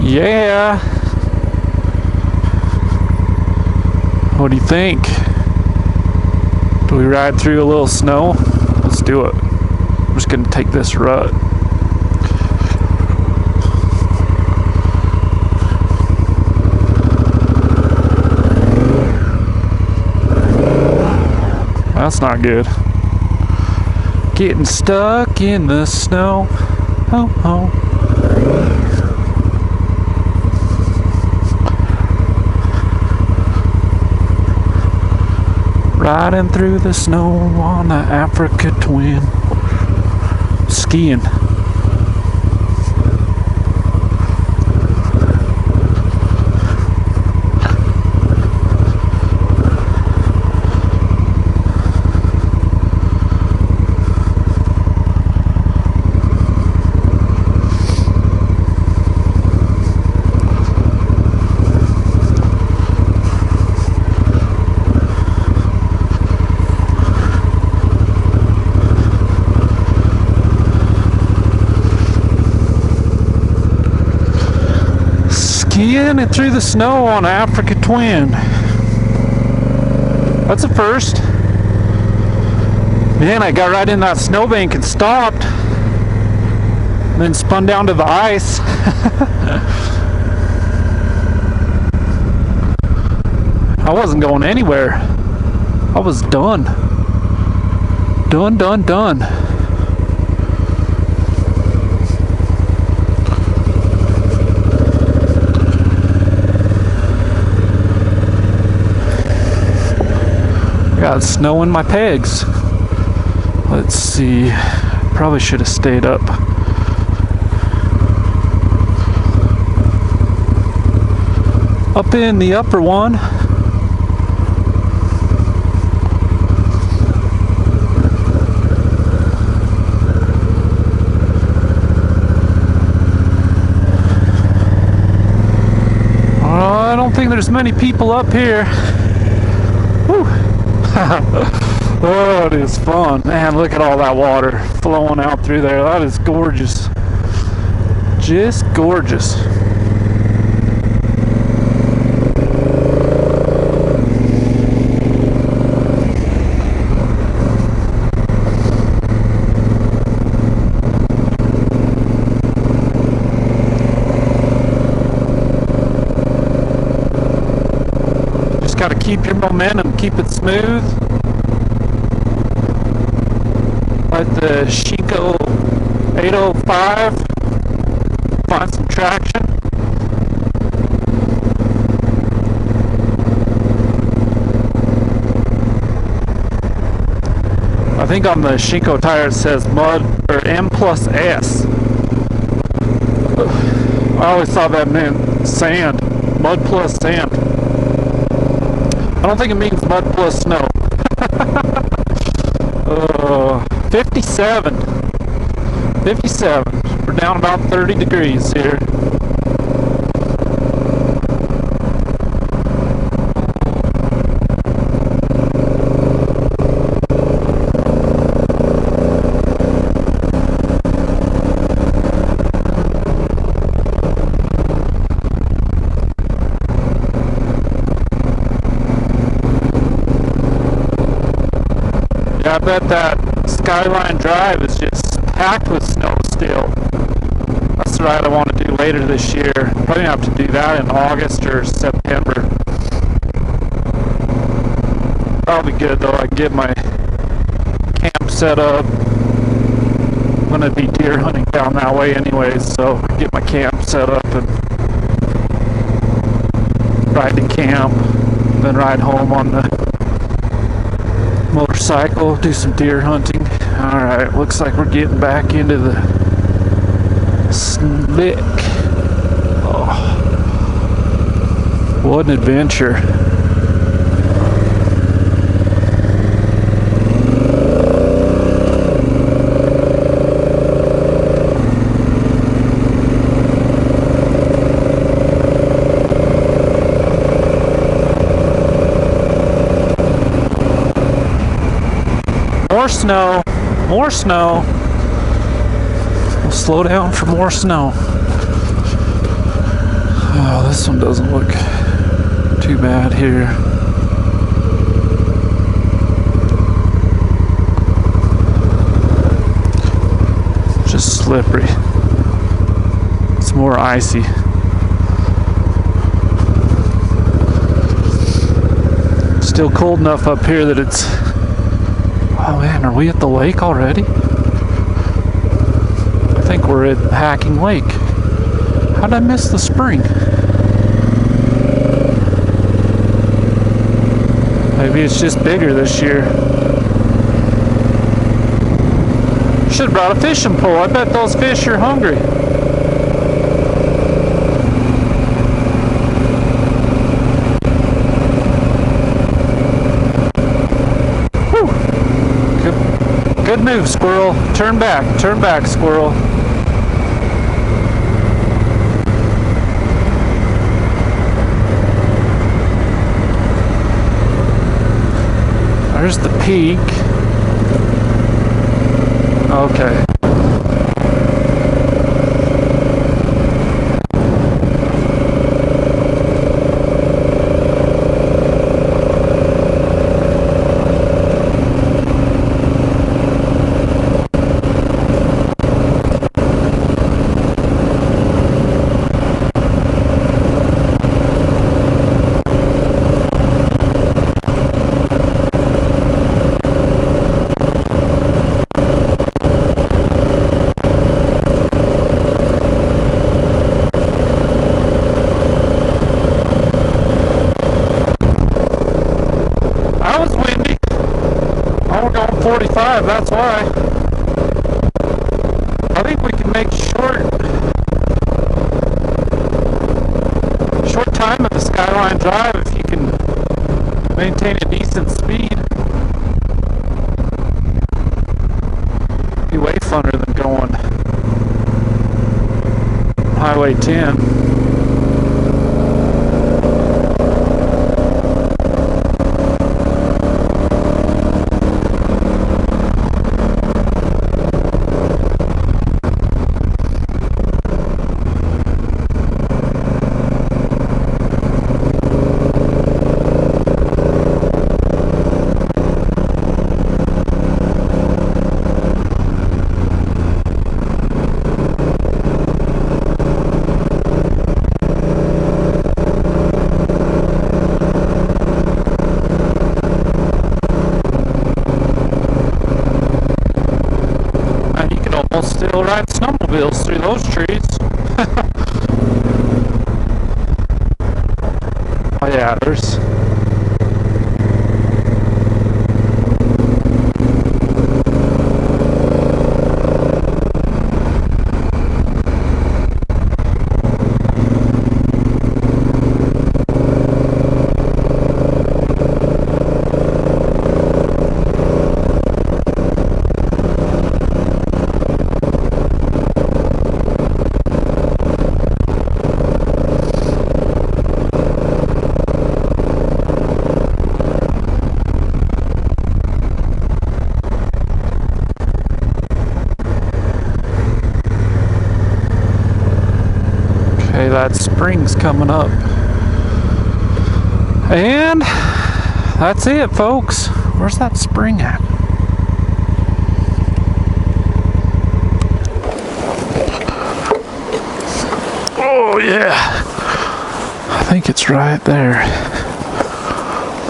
Yeah. What do you think? Do we ride through a little snow? Let's do it. I'm just gonna take this rut. That's not good. Getting stuck in the snow. Oh, oh. Riding through the snow on the Africa Twin. Skiing. Skiing and through the snow on Africa Twin. That's a first. Man, I got right in that snowbank and stopped. Then spun down to the ice. I wasn't going anywhere. I was done. Done. Got snow in my pegs. Let's see. Probably should have stayed up. Up in the upper one. I don't think there's many people up here. Whew. Oh, it is fun. Man, look at all that water flowing out through there. That is gorgeous. Just gorgeous. Just got to keep your momentum, keep it smooth. Like the Shinko 805, find some traction. I think on the Shinko tire it says mud or M plus S. I always thought that meant sand, mud plus sand. I don't think it means mud plus snow. 57. We're down about 30 degrees here. Yeah, I bet that Skyline Drive is just packed with snow still. That's the ride I want to do later this year. Probably have to do that in August or September. Probably good though. I can get my camp set up. I'm gonna be deer hunting down that way anyways, so I can get my camp set up and ride to camp, then ride home on the motorcycle, do some deer hunting. Alright, looks like we're getting back into the slick. Oh, what an adventure. More snow. We'll slow down for more snow. Oh, this one doesn't look too bad here. Just slippery. It's more icy. Still cold enough up here that it's... Oh man, are we at the lake already? I think we're at Hacking Lake. How'd I miss the spring? Maybe it's just bigger this year. Should have brought a fishing pole. I bet those fish are hungry. Good move, squirrel. Turn back, squirrel. There's the peak. Okay. That was windy. Oh, we're going 45, that's why. I think we can make short time at the Skyline Drive if you can maintain a decent speed. Be way funner than going Highway 10. Still ride snowmobiles through those trees. Oh yeah, there's... Okay, that spring's coming up. And that's it, folks. Where's that spring at? Oh yeah, I think it's right there.